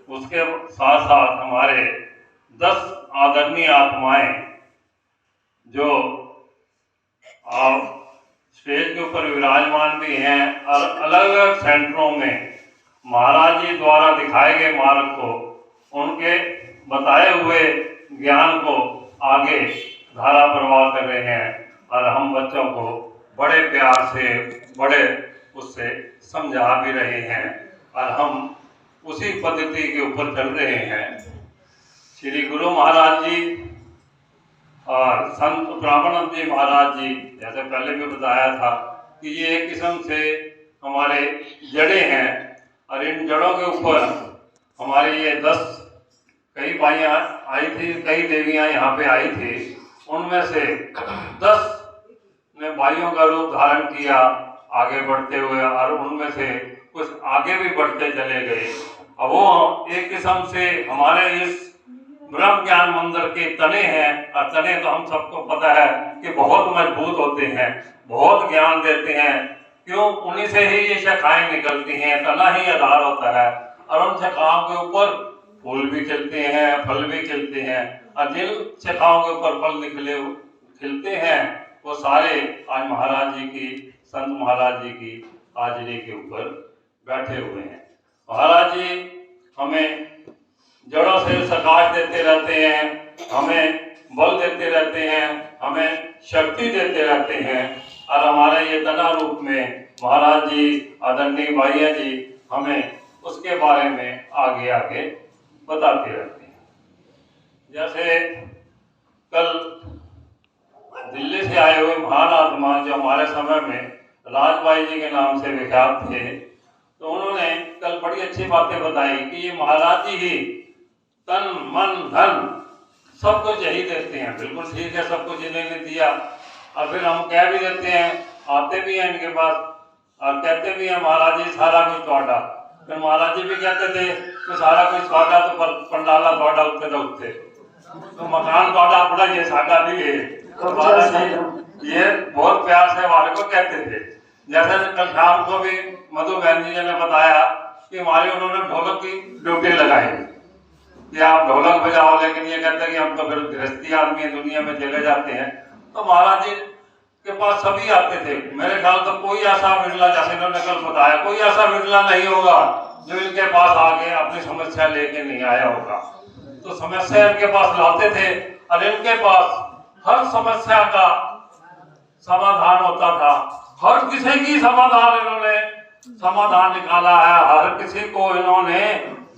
उसके साथ साथ हमारे 10 आदरणीय आत्माएं जो आप स्टेज के ऊपर विराजमान भी हैं और अलग अलग सेंटरों में महाराज जी द्वारा दिखाए गए मार्ग को, उनके बताए हुए ज्ञान को आगे धारा प्रवाह कर रहे हैं और हम बच्चों को बड़े प्यार से, बड़े उससे समझा भी रहे हैं और हम उसी पद्धति के ऊपर चल रहे हैं। श्री गुरु महाराज जी और संत ब्राह्मण जी महाराज जी, जैसे पहले भी बताया था कि ये एक किस्म से हमारे जड़ें हैं और इन जड़ों के ऊपर हमारी ये 10 कई बाइयाँ आई थी, कई देवियाँ यहाँ पे आई थी, उनमें से 10 ने बाइयों का रूप धारण किया आगे बढ़ते हुए और उनमें से कुछ आगे भी बढ़ते चले गए। अब वो एक किस्म से हमारे इस ब्रह्म ज्ञान मंदिर के तने हैं और तने तो हम सबको पता है कि बहुत मजबूत होते हैं, बहुत ज्ञान देते हैं। क्यों? उन्हीं से ही ये शाखाएं निकलती हैं, तना ही आधार होता है और उन शाखाओं के ऊपर फूल भी खिलते हैं, फल भी खिलते हैं और जिन शाखाओं के ऊपर फल निकले खिलते हैं वो सारे आज महाराज जी की, संत महाराज जी की हाजिरी के ऊपर बैठे हुए हैं। महाराज जी हमें जड़ों से सकाश देते रहते हैं, हमें बल देते रहते हैं, हमें शक्ति देते रहते हैं और हमारे ये तना रूप में महाराज जी, आदरणीय भैया जी हमें उसके बारे में आगे आगे बताते रहते हैं। जैसे कल दिल्ली से आए हुए महान आत्मा जो हमारे समय में राजभाई जी के नाम से विख्यात थे, तो उन्होंने कल बड़ी अच्छी बातें बताई कि ये महाराज जी ही तन मन धन सब कुछ यही देते हैं। बिल्कुल ठीक है, सब कुछ इन्होंने दिया और फिर हम कह भी देते हैं, आते भी हैं इनके पास और कहते भी हैं महाराज जी सारा कुछ तोड़ा। फिर महाराज जी भी कहते थे कि सारा कुछ तोड़ा तो पंडाला तोड़ा उत्ते तो उत्ते, तो मकान तोड़ा अपना ये साड़ा भी है। तो महाराज जी ये बहुत प्यार से हमारे को कहते थे। जैसे कल शाम को भी मधु बहन जी ने बताया कि हमारी उन्होंने ढोलक की ड्यूटी लगाई कि आप ढोलक बजाओ, लेकिन ये कहते हैं कि हम तो फिर गृहस्थी आदमी दुनिया में चले जाते हैं। तो महाराज जी के पास सभी आते थे। मेरे ख्याल तो कोई ऐसा विरला, जैसे इन्होंने कल बताया, कोई ऐसा विरला नहीं होगा जो इनके पास आके अपनी समस्या लेके नहीं आया होगा। तो समस्या इनके पास लाते थे और इनके पास हर समस्या का समाधान होता था। हर किसी की समाधान इन्होंने समाधान निकाला है। हर किसी को इन्होंने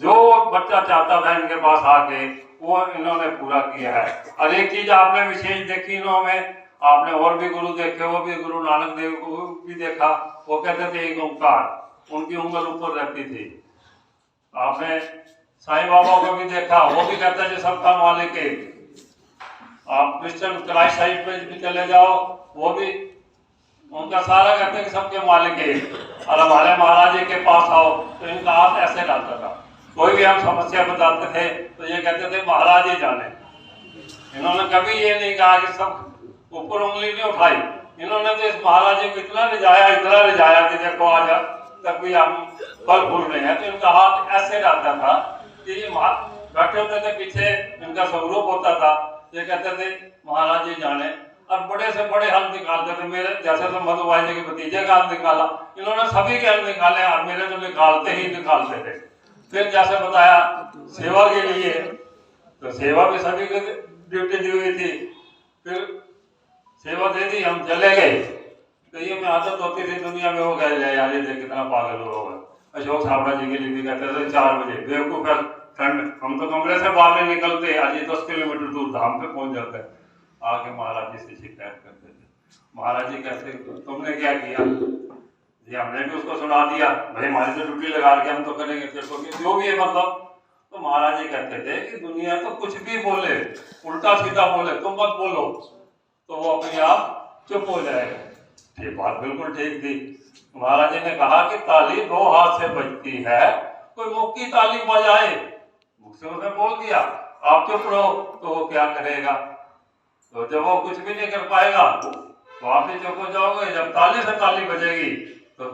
जो बच्चा चाहता था इनके पास आके वो इन्होंने पूरा किया है। और एक चीज आपने विशेष देखी इन्होंने, आपने और भी गुरु देखे, वो भी गुरु नानक देव को भी देखा, वो कहते थे एक ओंकार, उनकी उंगल ऊपर रहती थी। आपने साईं बाबा को भी देखा, वो भी कहते थे सबका मालिक एक। आप क्रिश्चियन क्राइस्ट साइड पे भी चले जाओ, वो भी उनका सारा कहते हैं कि सबके मालिक है। और हमारे महाराज जी के पास आओ तो इनका हाथ ऐसे डालता था। कोई भी हम समस्या बताते थे तो ये कहते थे महाराज ही जाने। इन्होंने कभी ये नहीं कहा कि सब ऊपर उंगली नहीं उठाई। इन्होंने तो इस महाराज जी को इतना रिझाया कि देखो आज तक भी हम फल फूल रहे हैं। तो इनका हाथ ऐसे डालता था कि ये बैठे होते थे, पीछे इनका स्वरूप होता था। ये कहते थे महाराज जी जाने और बड़े से बड़े हल निकालते थे। मेरे जैसे तो मधुबाई जी के भतीजे का हल निकाला, इन्होंने सभी के हल निकाले और मेरे तो निकालते ही निकालते थे। फिर जैसे बताया सेवा के लिए, तो सेवा भी सभी को ड्यूटी दी हुई थी। फिर सेवा दे दी, हम चले गए। तो ये में आदत होती थी दुनिया में, हो गए यार ये कितना पागल हो गए। अशोक साबड़ा जी के लिए भी कहते थे 4 बजे बेवकूफ है ठंड, हम तो कमरे से बाहर नहीं निकलते। आज ये 10 किलोमीटर दूर धाम पे पहुंच जाते हैं। आके महाराज जी से शिकायत करते थे। महाराज जी कहते तुमने क्या किया जी? हमने भी उसको सुना दिया, भाई हमारी तो ड्यूटी लगा के हम तो करेंगे तेरे को जो भी है मतलब। तो महाराज जी कहते थे कि दुनिया तो कुछ भी बोले, उल्टा सीधा बोले, तुम मत बोलो तो वो अपने आप चुप हो जाएगा। ये बात बिल्कुल ठीक थी। महाराज जी ने कहा कि ताली 2 हाथ से बजती है, कोई मुक्की ताली बजाए। मुख से उसने बोल दिया आप चुप रहो, तो वो क्या करेगा? तो जब वो कुछ भी नहीं कर पाएगा तो आप भी चुप हो जाओगे। जब ताली से ताली बजेगी तो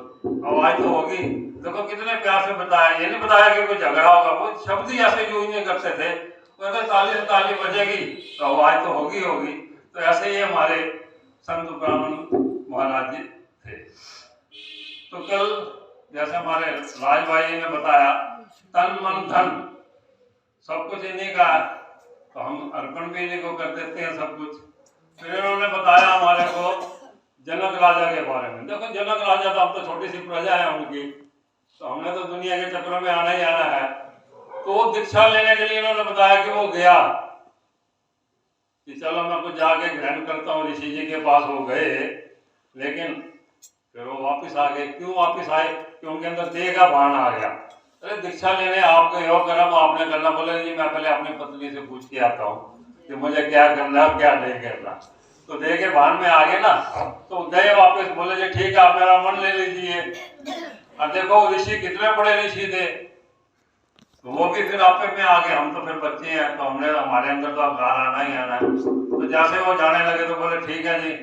आवाज तो होगी, देखो कितने प्यार से बताया, ये नहीं बताया कि कोई झगड़ा होगा, वो शब्द ही ऐसे यूज नहीं करते थे। तो अगर ताली ताली बजेगी तो आवाज तो होगी होगी। तो ऐसे ही हमारे संत ब्राह्मण महाराज जी थे। तो कल जैसे हमारे राज भाई ने बताया, तन मन धन सब कुछ इन्हीं का है, तो हम अर्पण भी इन्हीं को कर देते हैं सब कुछ। फिर इन्होंने बताया हमारे को जनक राजा के बारे में। देखो जनक राजा तो अब तो छोटी सी प्रजा है उनकी, तो हमने तो दुनिया के चक्रों में आना ही आना है। तो वो दीक्षा लेने के लिए इन्होंने बताया कि वो गया कि चलो मैं कुछ जाके ग्रहण करता हूँ, ऋषि जी के पास वो गए, लेकिन फिर वो वापस आ गए। क्यों वापस आए? कि उनके अंदर देह का बाण आ गया। अरे दीक्षा लेने आपको यो कर्म आपने करना। बोले जी मैं पहले अपनी पत्नी से पूछ के आता हूँ कि मुझे क्या करना है, क्या नहीं करना। तो देह के बाण में आ गए ना, तो गए वापस। बोले जी ठीक है आप मेरा मन ले लीजिए। अब देखो ऋषि कितने बड़े ऋषि थे, तो वो भी फिर आपे में आ गए। हम तो फिर बच्चे हैं, तो हमने हमारे अंदर तो अब गार आना ही आना है। तो जैसे वो जाने लगे तो बोले ठीक है जी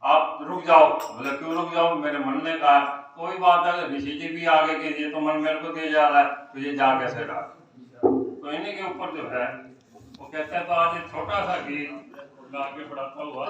आप रुक जाओ। बोले क्यों रुक जाओ? मेरे मन ने कहा। कोई बात है, ऋषि जी भी आगे कि ये तो मन मेरे को दिया जा रहा है, तो ये जा कैसे रहा। तो इन्हीं के ऊपर जो है वो कहते हैं। तो आज एक छोटा सा गीत गा के बढ़ाता हुआ